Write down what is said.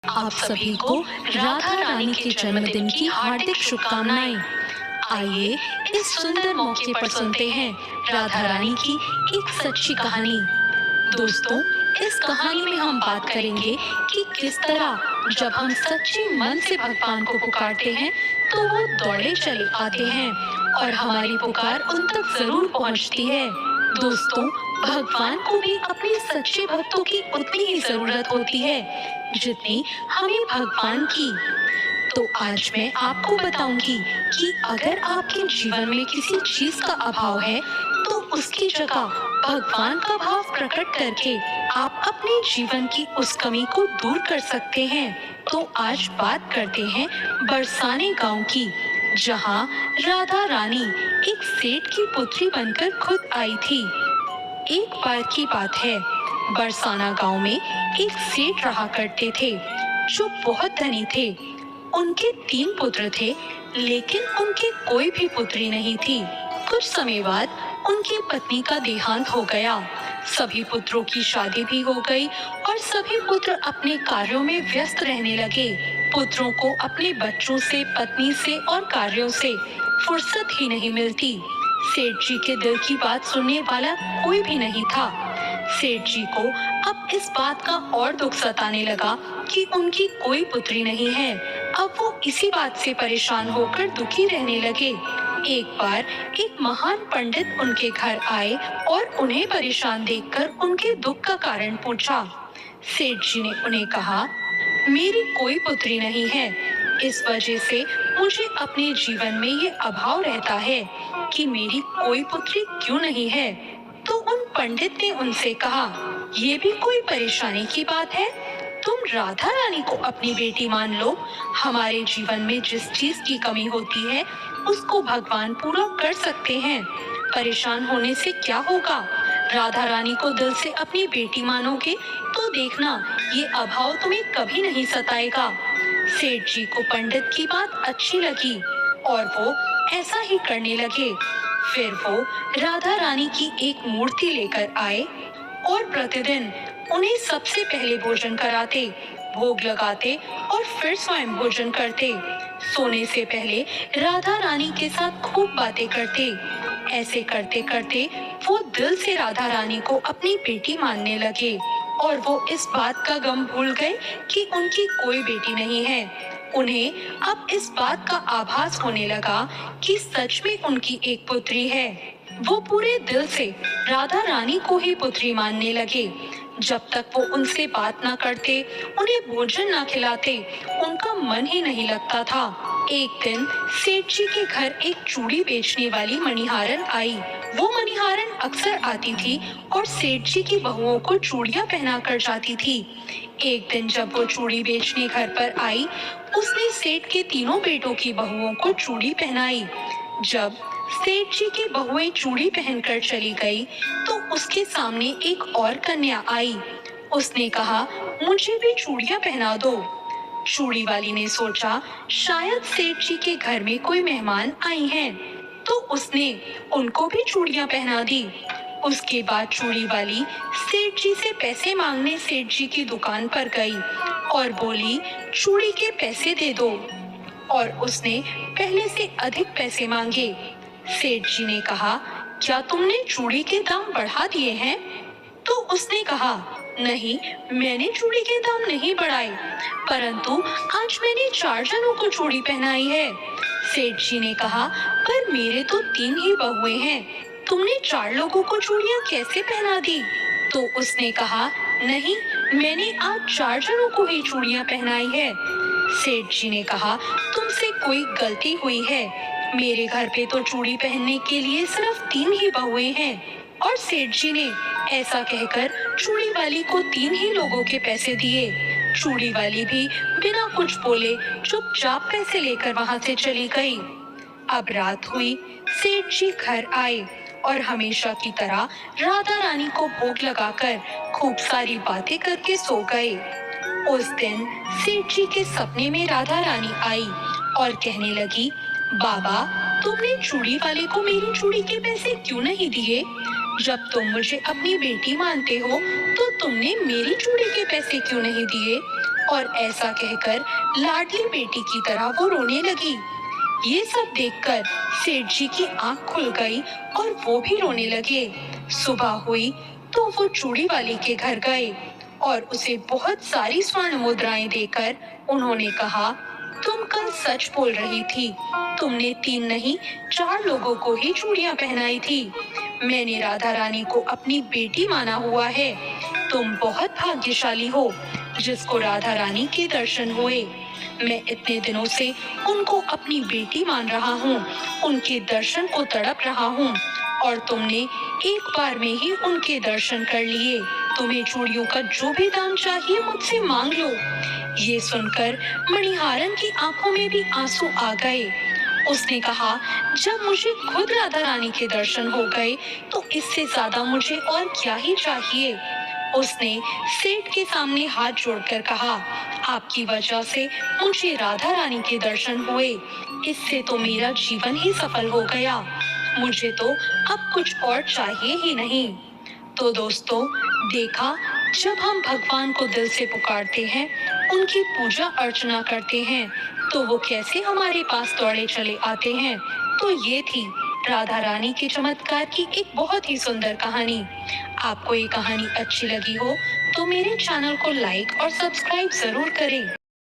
आप सभी को राधा रानी के जन्मदिन की हार्दिक शुभकामनाएं। आइए इस सुंदर मौके पर सुनते हैं राधा रानी की एक सच्ची कहानी। दोस्तों, इस कहानी में हम बात करेंगे कि किस तरह जब हम सच्चे मन से भगवान को पुकारते हैं तो वो दौड़े चले आते हैं और हमारी पुकार उन तक जरूर पहुंचती है। दोस्तों, भगवान को भी अपने सच्चे भक्तों की उतनी ही जरूरत होती है जितनी हमें भगवान की। तो आज मैं आपको बताऊंगी कि अगर आपके जीवन में किसी चीज का अभाव है तो उसकी जगह भगवान का भाव प्रकट करके आप अपने जीवन की उस कमी को दूर कर सकते हैं। तो आज बात करते हैं बरसाने गांव की, जहां राधा रानी एक सेठ की पुत्री बनकर खुद आई थी। एक बार की बात है, बरसाना गांव में एक सेठ रहा करते थे जो बहुत धनी थे। उनके 3 पुत्र थे, लेकिन उनके कोई भी पुत्री नहीं थी। कुछ समय बाद उनकी पत्नी का देहांत हो गया। सभी पुत्रों की शादी भी हो गई और सभी पुत्र अपने कार्यों में व्यस्त रहने लगे। पुत्रों को अपने बच्चों से, पत्नी से और कार्यों से फुर्सत ही नहीं मिलती। सेठ जी के दिल की बात सुनने वाला कोई भी नहीं था। सेठ जी को अब इस बात का और दुख सताने लगा कि उनकी कोई पुत्री नहीं है। अब वो इसी बात से परेशान होकर दुखी रहने लगे। एक बार एक महान पंडित उनके घर आए और उन्हें परेशान देखकर उनके दुख का कारण पूछा। सेठ जी ने उन्हें कहा, मेरी कोई पुत्री नहीं है, इस वजह से मुझे अपने जीवन में ये अभाव रहता है कि मेरी कोई पुत्री क्यों नहीं है। तो उन पंडित ने उनसे कहा, ये भी कोई परेशानी की बात है? तुम राधा रानी को अपनी बेटी मान लो। हमारे जीवन में जिस चीज की कमी होती है उसको भगवान पूरा कर सकते हैं। परेशान होने से क्या होगा? राधा रानी को दिल से अपनी बेटी मानोगे तो देखना, ये अभाव तुम्हें कभी नहीं सताएगा। सेठ जी को पंडित की बात अच्छी लगी और वो ऐसा ही करने लगे। फिर वो राधा रानी की एक मूर्ति लेकर आए और प्रतिदिन उन्हें सबसे पहले भोजन कराते, भोग लगाते और फिर स्वयं भोजन करते। सोने से पहले राधा रानी के साथ खूब बातें करते। ऐसे करते करते वो दिल से राधा रानी को अपनी बेटी मानने लगे और वो इस बात का गम भूल गए कि उनकी कोई बेटी नहीं है। उन्हें अब इस बात का आभास होने लगा कि सच में उनकी एक पुत्री है। वो पूरे दिल से राधा रानी को ही पुत्री मानने लगे। जब तक वो उनसे बात ना करते, उन्हें भोजन ना खिलाते, उनका मन ही नहीं लगता था। एक दिन सेठ जी के घर एक चूड़ी बेचने वाली मणिहारन आई। वो मणिहारन अक्सर आती थी और सेठ जी की बहुओं को चूड़ियां पहना कर जाती थी। एक दिन जब वो चूड़ी बेचने घर पर आई, उसने सेठ के 3 बेटों की बहुओं को चूड़ी पहनाई। जब सेठ जी की बहुएं चूड़ी पहनकर चली गई तो उसके सामने एक और कन्या आई। उसने कहा, मुझे भी चूड़ियां पहना दो। चूड़ी वाली ने सोचा शायद सेठ जी के घर में कोई मेहमान आई हैं, तो उसने उनको भी चूड़ियां पहना दी। उसके बाद चूड़ी वाली सेठ जी से पैसे मांगने सेठ जी की दुकान पर गई और बोली, चूड़ी के पैसे दे दो। और उसने पहले से अधिक पैसे मांगे। सेठ जी ने कहा, क्या तुमने चूड़ी के दाम बढ़ा दिए हैं? तो उसने कहा, नहीं, मैंने चूड़ी के दाम नहीं बढ़ाए, परंतु आज मैंने 4 जनों को चूड़ी पहनाई है। सेठ जी ने कहा, पर मेरे तो 3 ही बहुएं हैं, तुमने 4 लोगों को चूड़ियां कैसे पहना दी? तो उसने कहा, नहीं, मैंने आज 4 जनों को ही चूड़ियां पहनाई है। सेठ जी ने कहा, तुमसे कोई गलती हुई है, मेरे घर पे तो चूड़ी पहनने के लिए सिर्फ 3 ही बहुएं हैं। और सेठ जी ने ऐसा कहकर चूड़ी वाली को 3 ही लोगों के पैसे दिए। चूड़ी वाली भी बिना कुछ बोले चुपचाप पैसे लेकर वहां से चली गई। अब रात हुई, सेठ जी घर आए और हमेशा की तरह राधा रानी को भोग लगाकर खूब सारी बातें करके सो गए। उस दिन सेठ जी के सपने में राधा रानी आई और कहने लगी, बाबा, तुमने चूड़ी वाले को मेरी चूड़ी के पैसे क्यों नहीं दिए? जब तुम मुझे अपनी बेटी मानते हो तो तुमने मेरी चूड़ी के पैसे क्यों नहीं दिए? और ऐसा कहकर लाडली बेटी की तरह वो रोने लगी। ये सब देखकर सेठ जी की आंख खुल गई और वो भी रोने लगे। सुबह हुई तो वो चूड़ी वाले के घर गए और उसे बहुत सारी स्वर्ण मुद्राएं देकर उन्होंने कहा, तुम कल सच बोल रही थी। तुमने 3 नहीं 4 लोगों को ही चूड़ियां पहनाई थी। मैंने राधा रानी को अपनी बेटी माना हुआ है। तुम बहुत भाग्यशाली हो जिसको राधा रानी के दर्शन हुए। मैं इतने दिनों से उनको अपनी बेटी मान रहा हूँ, उनके दर्शन को तड़प रहा हूँ और तुमने एक बार में ही उनके दर्शन कर लिए। तुम्हें चूड़ियों का जो भी दाम चाहिए मुझसे मांग लो। ये सुनकर मणिहारन की आंखों में भी आंसू आ गए। उसने कहा, जब मुझे खुद राधा रानी के दर्शन हो गए तो इससे ज्यादा मुझे और क्या ही चाहिए। उसने सेठ के सामने हाथ जोड़कर कहा, आपकी वजह से मुझे राधा रानी के दर्शन हुए। इससे तो मेरा जीवन ही सफल हो गया। मुझे तो अब कुछ और चाहिए ही नहीं। तो दोस्तों, देखा, जब हम भगवान को दिल से पुकारते हैं, उनकी पूजा अर्चना करते हैं, तो वो कैसे हमारे पास दौड़े चले आते हैं। तो ये थी राधा रानी के चमत्कार की एक बहुत ही सुंदर कहानी। आपको ये कहानी अच्छी लगी हो तो मेरे चैनल को लाइक और सब्सक्राइब जरूर करें।